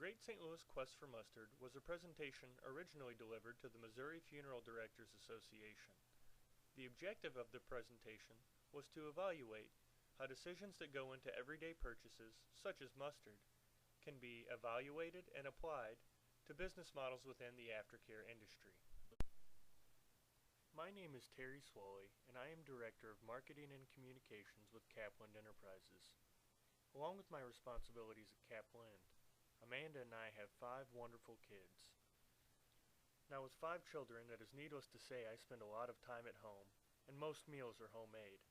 Great St. Louis Quest for Mustard was a presentation originally delivered to the Missouri Funeral Directors Association. The objective of the presentation was to evaluate how decisions that go into everyday purchases, such as mustard, can be evaluated and applied to business models within the aftercare industry. My name is Terry Swally, and I am Director of Marketing and Communications with Kaplan Enterprises. Along with my responsibilities at Kaplan, Amanda and I have 5 wonderful kids. Now with 5 children, it is needless to say I spend a lot of time at home, and most meals are homemade.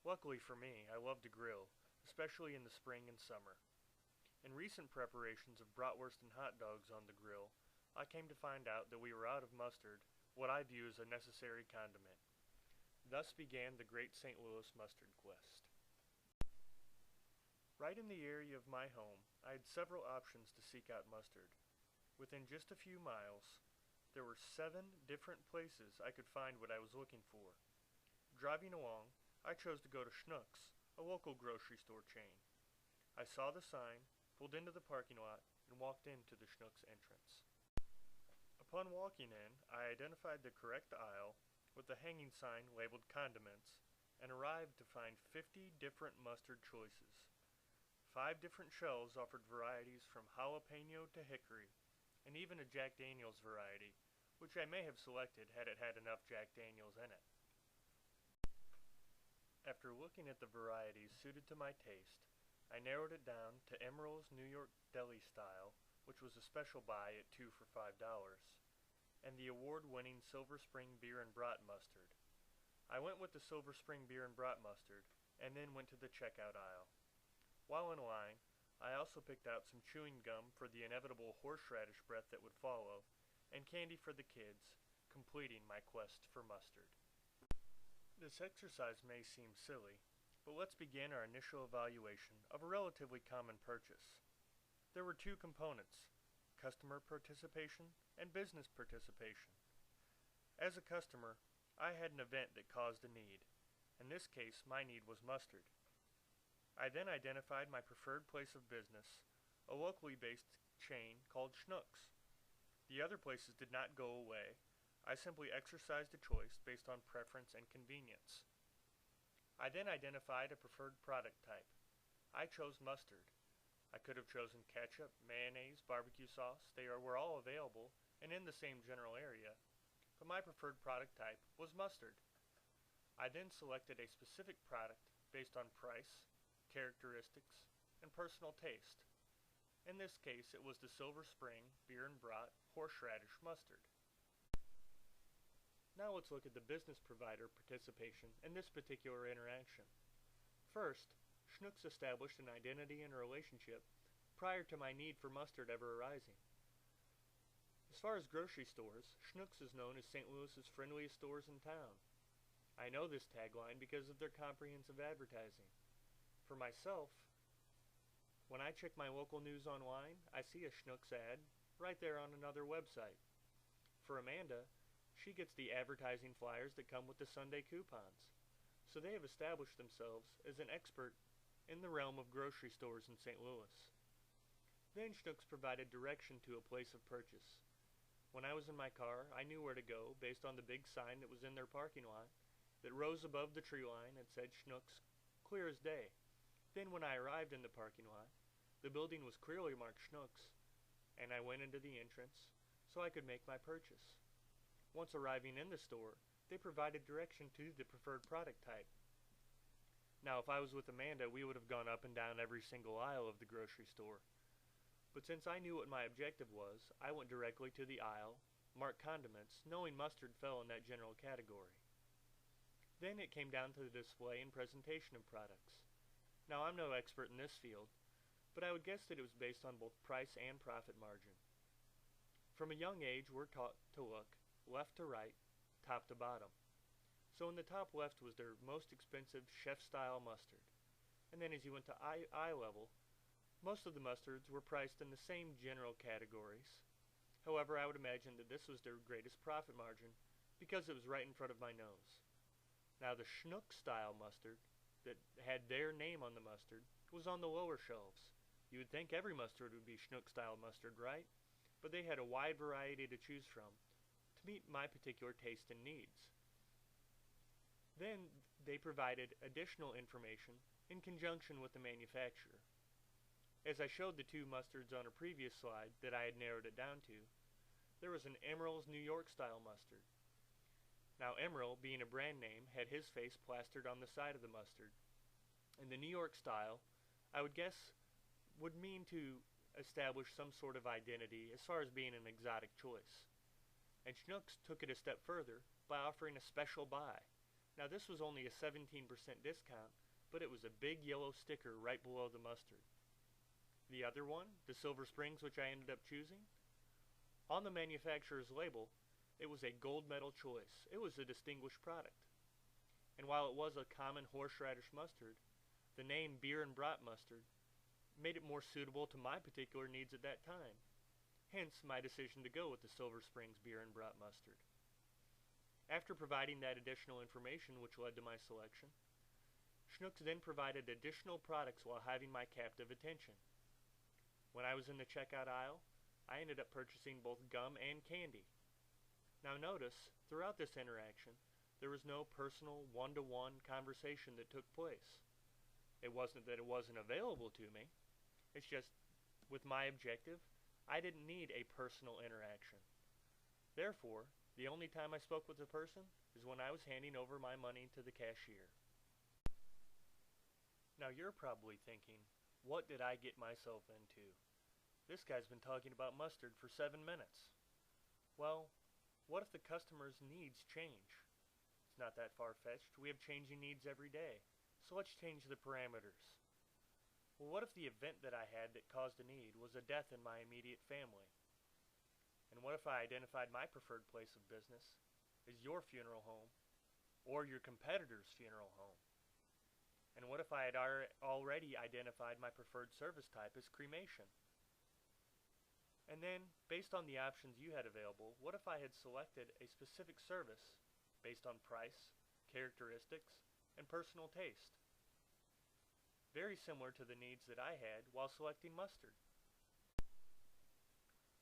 Luckily for me, I love to grill, especially in the spring and summer. In recent preparations of bratwurst and hot dogs on the grill, I came to find out that we were out of mustard, what I view as a necessary condiment. Thus began the Great St. Louis Mustard Quest. Right in the area of my home, I had several options to seek out mustard. Within just a few miles, there were 7 different places I could find what I was looking for. Driving along, I chose to go to Schnucks, a local grocery store chain. I saw the sign, pulled into the parking lot, and walked into the Schnucks entrance. Upon walking in, I identified the correct aisle with the hanging sign labeled condiments and arrived to find 50 different mustard choices. 5 different shelves offered varieties from jalapeno to hickory, and even a Jack Daniels variety, which I may have selected had it had enough Jack Daniels in it. After looking at the varieties suited to my taste, I narrowed it down to Emeril's New York Deli Style, which was a special buy at 2 for $5, and the award-winning Silver Spring Beer and Brat Mustard. I went with the Silver Spring Beer and Brat Mustard, and then went to the checkout aisle. While in line, I also picked out some chewing gum for the inevitable horseradish breath that would follow, and candy for the kids, completing my quest for mustard. This exercise may seem silly, but let's begin our initial evaluation of a relatively common purchase. There were 2 components, customer participation and business participation. As a customer, I had an event that caused a need. In this case, my need was mustard. I then identified my preferred place of business, a locally based chain called Schnucks. The other places did not go away. I simply exercised a choice based on preference and convenience. I then identified a preferred product type. I chose mustard. I could have chosen ketchup, mayonnaise, barbecue sauce. They were all available and in the same general area, but my preferred product type was mustard. I then selected a specific product based on price, characteristics, and personal taste. In this case, it was the Silver Spring Beer and Brat Horseradish Mustard. Now let's look at the business provider participation in this particular interaction. First, Schnucks established an identity and a relationship prior to my need for mustard ever arising. As far as grocery stores, Schnucks is known as St. Louis's friendliest stores in town. I know this tagline because of their comprehensive advertising. For myself, when I check my local news online, I see a Schnucks ad right there on another website. For Amanda, she gets the advertising flyers that come with the Sunday coupons. So they have established themselves as an expert in the realm of grocery stores in St. Louis. Then Schnucks provided direction to a place of purchase. When I was in my car, I knew where to go based on the big sign that was in their parking lot that rose above the tree line and said Schnucks, clear as day. Then when I arrived in the parking lot, the building was clearly marked Schnucks, and I went into the entrance so I could make my purchase. Once arriving in the store, they provided direction to the preferred product type. Now if I was with Amanda, we would have gone up and down every single aisle of the grocery store. But since I knew what my objective was, I went directly to the aisle, marked condiments, knowing mustard fell in that general category. Then it came down to the display and presentation of products. Now I'm no expert in this field, but I would guess that it was based on both price and profit margin. From a young age, we're taught to look left to right, top to bottom. So in the top left was their most expensive chef-style mustard. And then as you went to eye level, most of the mustards were priced in the same general categories. However, I would imagine that this was their greatest profit margin because it was right in front of my nose. Now the Schnucks style mustard that had their name on the mustard was on the lower shelves, You would think every mustard would be Schnook-style mustard, right? But they had a wide variety to choose from to meet my particular taste and needs. Then they provided additional information in conjunction with the manufacturer. As I showed the two mustards on a previous slide that I had narrowed it down to, there was an Emeril's New York style mustard. Now Emeril, being a brand name, had his face plastered on the side of the mustard. And the New York style, I would guess, would mean to establish some sort of identity as far as being an exotic choice. And Schnucks took it a step further by offering a special buy. Now this was only a 17% discount, but it was a big yellow sticker right below the mustard. The other one, the Silver Springs, which I ended up choosing, on the manufacturer's label, it was a gold medal choice. It was a distinguished product. And while it was a common horseradish mustard, the name beer and brat mustard made it more suitable to my particular needs at that time. Hence my decision to go with the Silver Springs beer and brat mustard. After providing that additional information which led to my selection, Schnucks then provided additional products while having my captive attention. When I was in the checkout aisle, I ended up purchasing both gum and candy. Now notice, throughout this interaction, there was no personal one-to-one conversation that took place. It wasn't that it wasn't available to me. It's just, with my objective, I didn't need a personal interaction. Therefore, the only time I spoke with a person is when I was handing over my money to the cashier. Now you're probably thinking, what did I get myself into? This guy's been talking about mustard for 7 minutes. Well, what if the customer's needs change? It's not that far-fetched. We have changing needs every day. So let's change the parameters. Well, what if the event that I had that caused a need was a death in my immediate family? And what if I identified my preferred place of business as your funeral home or your competitor's funeral home? And what if I had already identified my preferred service type as cremation? And then, based on the options you had available, what if I had selected a specific service based on price, characteristics, and personal taste? Very similar to the needs that I had while selecting mustard.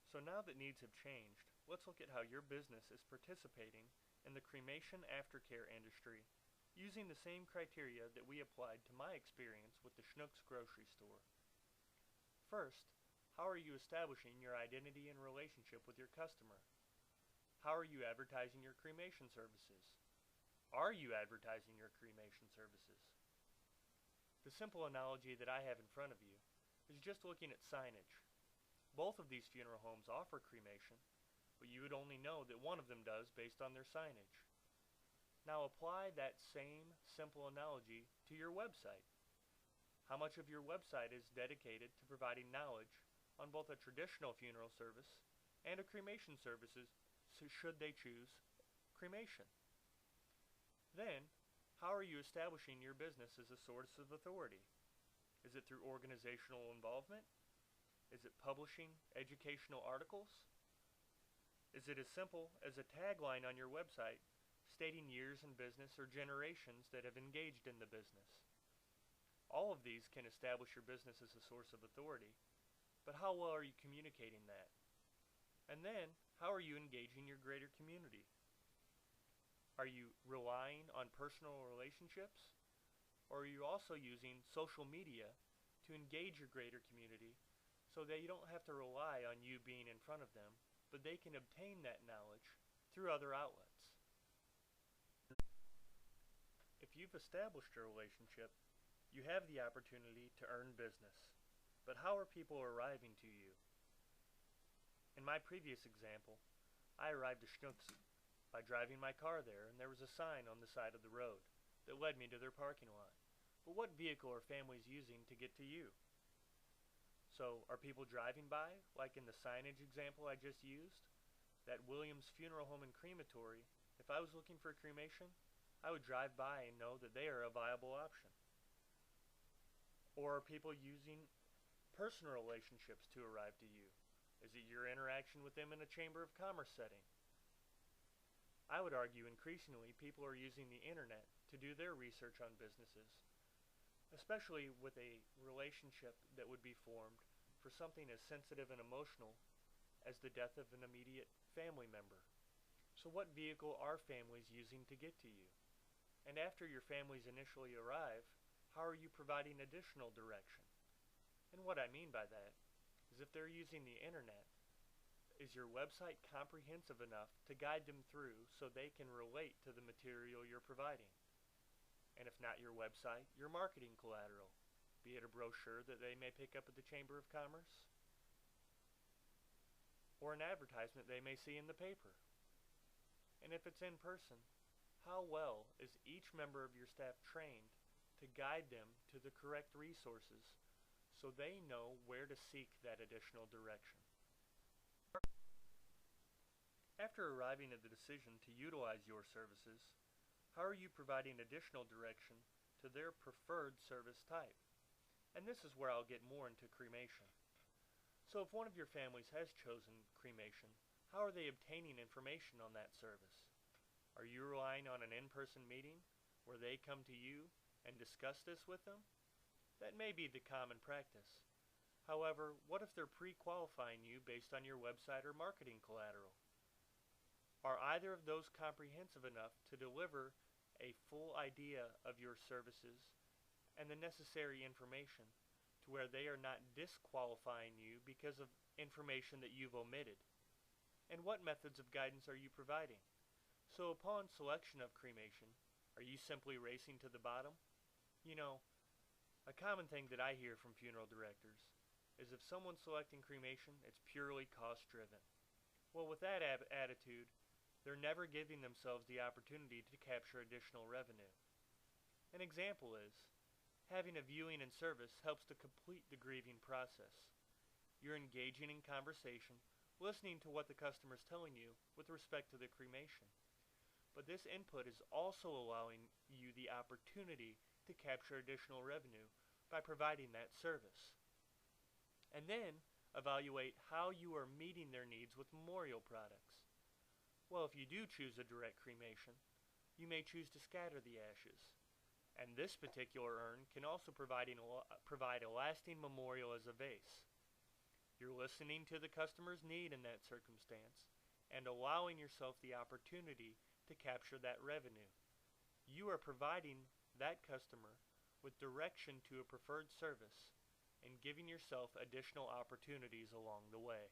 So now that needs have changed, let's look at how your business is participating in the cremation aftercare industry using the same criteria that we applied to my experience with the Schnucks grocery store. First, how are you establishing your identity and relationship with your customer? How are you advertising your cremation services? Are you advertising your cremation services? The simple analogy that I have in front of you is just looking at signage. Both of these funeral homes offer cremation, but you would only know that one of them does based on their signage. Now apply that same simple analogy to your website. How much of your website is dedicated to providing knowledge on both a traditional funeral service and a cremation services, so should they choose cremation? Then, how are you establishing your business as a source of authority? Is it through organizational involvement? Is it publishing educational articles? Is it as simple as a tagline on your website stating years in business or generations that have engaged in the business? All of these can establish your business as a source of authority, but how well are you communicating that? And then, how are you engaging your greater community? Are you relying on personal relationships? Or are you also using social media to engage your greater community so that you don't have to rely on you being in front of them, but they can obtain that knowledge through other outlets? If you've established a relationship, you have the opportunity to earn business. But how are people arriving to you? In my previous example, I arrived to Schnucks by driving my car there, and there was a sign on the side of the road that led me to their parking lot. But what vehicle are families using to get to you? So, are people driving by, like in the signage example I just used? That Williams Funeral Home and Crematory, if I was looking for cremation, I would drive by and know that they are a viable option. Or are people using personal relationships to arrive to you? Is it your interaction with them in a Chamber of Commerce setting? I would argue increasingly people are using the internet to do their research on businesses. especially with a relationship that would be formed for something as sensitive and emotional as the death of an immediate family member. So what vehicle are families using to get to you? And after your families initially arrive, how are you providing additional direction? And what I mean by that is if they're using the internet, is your website comprehensive enough to guide them through so they can relate to the material you're providing? And if not your website, your marketing collateral, be it a brochure that they may pick up at the Chamber of Commerce, or an advertisement they may see in the paper. And if it's in person, how well is each member of your staff trained to guide them to the correct resources so they know where to seek that additional direction? After arriving at the decision to utilize your services, how are you providing additional direction to their preferred service type? And this is where I'll get more into cremation. So if one of your families has chosen cremation, how are they obtaining information on that service? Are you relying on an in-person meeting where they come to you and discuss this with them? That may be the common practice. However, what if they're pre-qualifying you based on your website or marketing collateral? Are either of those comprehensive enough to deliver a full idea of your services and the necessary information to where they are not disqualifying you because of information that you've omitted? And what methods of guidance are you providing? So upon selection of cremation, are you simply racing to the bottom? You know, a common thing that I hear from funeral directors is if someone's selecting cremation, it's purely cost-driven. Well, with that attitude, they're never giving themselves the opportunity to capture additional revenue. An example is, having a viewing and service helps to complete the grieving process. You're engaging in conversation, listening to what the customer is telling you with respect to the cremation. But this input is also allowing you the opportunity to capture additional revenue by providing that service. And then evaluate how you are meeting their needs with memorial products. Well, if you do choose a direct cremation, you may choose to scatter the ashes. And this particular urn can also provide a lasting memorial as a vase. You're listening to the customer's need in that circumstance and allowing yourself the opportunity to capture that revenue. You are providing that customer with direction to a preferred service and giving yourself additional opportunities along the way.